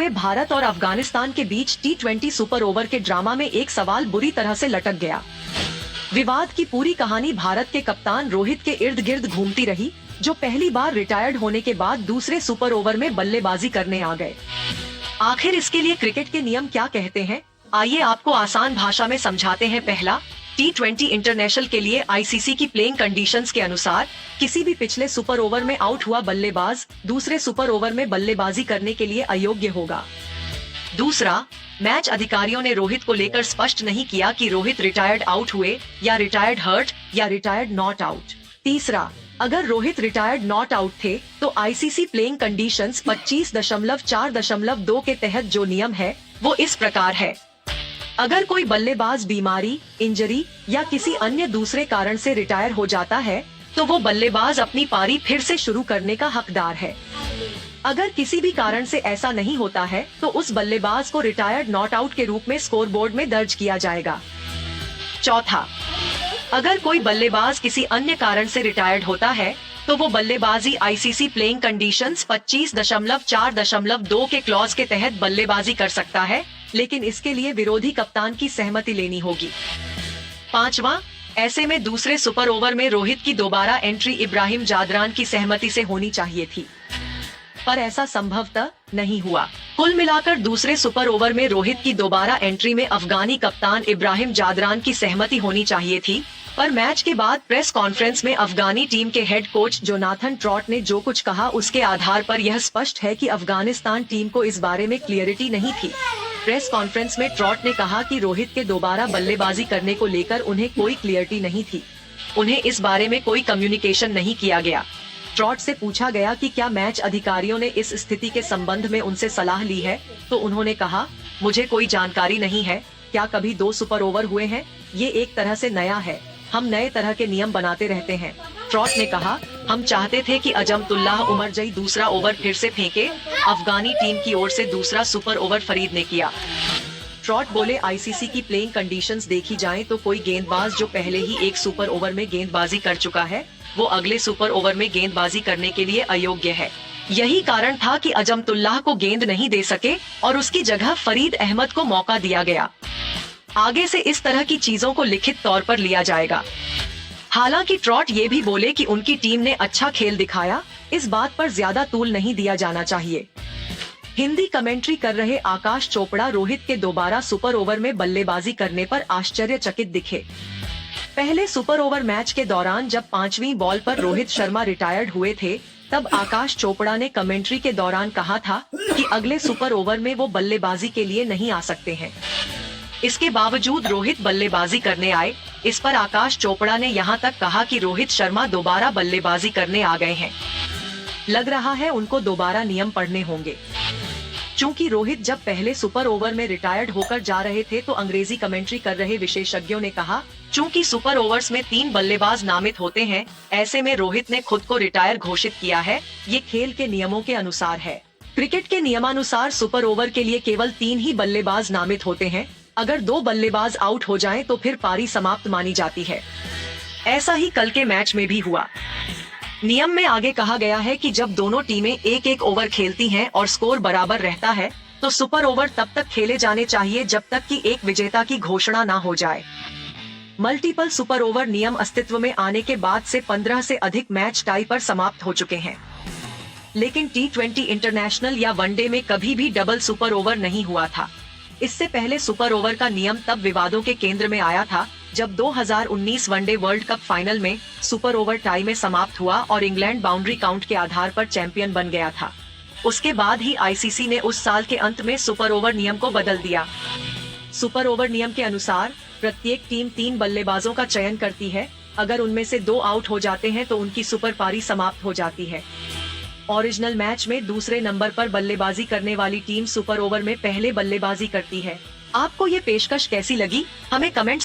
हुए भारत और अफगानिस्तान के बीच T20 सुपर ओवर के ड्रामा में एक सवाल बुरी तरह से लटक गया। विवाद की पूरी कहानी भारत के कप्तान रोहित के इर्द गिर्द घूमती रही, जो पहली बार रिटायर्ड होने के बाद दूसरे सुपर ओवर में बल्लेबाजी करने आ गए। आखिर इसके लिए क्रिकेट के नियम क्या कहते हैं, आइए आपको आसान भाषा में समझाते हैं। पहला, T20 इंटरनेशनल के लिए ICC की प्लेइंग कंडीशंस के अनुसार किसी भी पिछले सुपर ओवर में आउट हुआ बल्लेबाज दूसरे सुपर ओवर में बल्लेबाजी करने के लिए अयोग्य होगा। दूसरा, मैच अधिकारियों ने रोहित को लेकर स्पष्ट नहीं किया कि रोहित रिटायर्ड आउट हुए या रिटायर्ड हर्ट या रिटायर्ड नॉट आउट। तीसरा, अगर रोहित रिटायर्ड नॉट आउट थे तो ICC प्लेइंग कंडीशंस 25.4.2 के तहत जो नियम है वो इस प्रकार है। अगर कोई बल्लेबाज बीमारी, इंजरी या किसी अन्य दूसरे कारण से रिटायर हो जाता है तो वो बल्लेबाज अपनी पारी फिर से शुरू करने का हकदार है। अगर किसी भी कारण से ऐसा नहीं होता है तो उस बल्लेबाज को रिटायर्ड नॉट आउट के रूप में स्कोरबोर्ड में दर्ज किया जाएगा। चौथा, अगर कोई बल्लेबाज किसी अन्य कारण से रिटायर्ड होता है तो वो बल्लेबाजी ICC प्लेइंग कंडीशंस 25.4.2 के क्लॉज के तहत बल्लेबाजी कर सकता है, लेकिन इसके लिए विरोधी कप्तान की सहमति लेनी होगी। पांचवा, ऐसे में दूसरे सुपर ओवर में रोहित की दोबारा एंट्री इब्राहिम जादरान की सहमति से होनी चाहिए थी, पर ऐसा संभवतः नहीं हुआ। कुल मिलाकर दूसरे सुपर ओवर में रोहित की दोबारा एंट्री में अफगानी कप्तान इब्राहिम जादरान की सहमति होनी चाहिए थी, पर मैच के बाद प्रेस कॉन्फ्रेंस में अफगानी टीम के हेड कोच जोनाथन ट्रॉट ने जो कुछ कहा उसके आधार पर यह स्पष्ट है कि अफगानिस्तान टीम को इस बारे में क्लियरिटी नहीं थी। प्रेस कॉन्फ्रेंस में ट्रॉट ने कहा कि रोहित के दोबारा बल्लेबाजी करने को लेकर उन्हें कोई क्लियरिटी नहीं थी, उन्हें इस बारे में कोई कम्युनिकेशन नहीं किया गया। ट्रॉट से पूछा गया कि क्या मैच अधिकारियों ने इस स्थिति के संबंध में उनसे सलाह ली है, तो उन्होंने कहा, मुझे कोई जानकारी नहीं है। क्या कभी 2 सुपर ओवर हुए हैं? ये एक तरह से नया है, हम नए तरह के नियम बनाते रहते हैं। ट्रॉट ने कहा, हम चाहते थे कि अजमतुल्लाह उमरजई दूसरा ओवर फिर से फेंके। अफगानी टीम की ओर से दूसरा सुपर ओवर फरीद ने किया। ट्रॉट बोले, ICC की प्लेइंग कंडीशंस देखी जाएं तो कोई गेंदबाज जो पहले ही एक सुपर ओवर में गेंदबाजी कर चुका है वो अगले सुपर ओवर में गेंदबाजी करने के लिए अयोग्य है। यही कारण था कि अजमतुल्लाह को गेंद नहीं दे सके और उसकी जगह फरीद अहमद को मौका दिया गया। आगे से इस तरह की चीजों को लिखित तौर पर लिया जाएगा। हालांकि ट्रॉट ये भी बोले कि उनकी टीम ने अच्छा खेल दिखाया, इस बात पर ज्यादा तूल नहीं दिया जाना चाहिए। हिंदी कमेंट्री कर रहे आकाश चोपड़ा रोहित के दोबारा सुपर ओवर में बल्लेबाजी करने पर आश्चर्यचकित दिखे। पहले सुपर ओवर मैच के दौरान जब 5वीं बॉल पर रोहित शर्मा रिटायर्ड हुए थे तब आकाश चोपड़ा ने कमेंट्री के दौरान कहा था कि अगले सुपर ओवर में वो बल्लेबाजी के लिए नहीं आ सकते हैं। इसके बावजूद रोहित बल्लेबाजी करने आए। इस पर आकाश चोपड़ा ने यहाँ तक कहा कि रोहित शर्मा दोबारा बल्लेबाजी करने आ गए हैं, लग रहा है उनको दोबारा नियम पढ़ने होंगे। चूंकि रोहित जब पहले सुपर ओवर में रिटायर्ड होकर जा रहे थे तो अंग्रेजी कमेंट्री कर रहे विशेषज्ञों ने कहा, चूंकि सुपर ओवर्स में 3 बल्लेबाज नामित होते हैं, ऐसे में रोहित ने खुद को रिटायर घोषित किया है। ये खेल के नियमों के अनुसार है। क्रिकेट के नियमानुसार सुपर ओवर के लिए केवल 3 ही बल्लेबाज नामित होते हैं। अगर 2 बल्लेबाज आउट हो जाएं तो फिर पारी समाप्त मानी जाती है। ऐसा ही कल के मैच में भी हुआ। नियम में आगे कहा गया है कि जब दोनों टीमें 1-1 ओवर खेलती हैं और स्कोर बराबर रहता है तो सुपर ओवर तब तक खेले जाने चाहिए जब तक कि एक विजेता की घोषणा ना हो जाए। मल्टीपल सुपर ओवर नियम अस्तित्व में आने के बाद से 15 से अधिक मैच टाई पर समाप्त हो चुके हैं, लेकिन T20 इंटरनेशनल या वनडे में कभी भी डबल सुपर ओवर नहीं हुआ था। इससे पहले सुपर ओवर का नियम तब विवादों के केंद्र में आया था जब 2019 वनडे वर्ल्ड कप फाइनल में सुपर ओवर टाई में समाप्त हुआ और इंग्लैंड बाउंड्री काउंट के आधार पर चैंपियन बन गया था। उसके बाद ही ICC ने उस साल के अंत में सुपर ओवर नियम को बदल दिया। सुपर ओवर नियम के अनुसार प्रत्येक टीम 3 बल्लेबाजों का चयन करती है। अगर उनमें से 2 आउट हो जाते हैं तो उनकी सुपर पारी समाप्त हो जाती है। ओरिजिनल मैच में दूसरे नंबर पर बल्लेबाजी करने वाली टीम सुपर ओवर में पहले बल्लेबाजी करती है। आपको ये पेशकश कैसी लगी? हमें कमेंट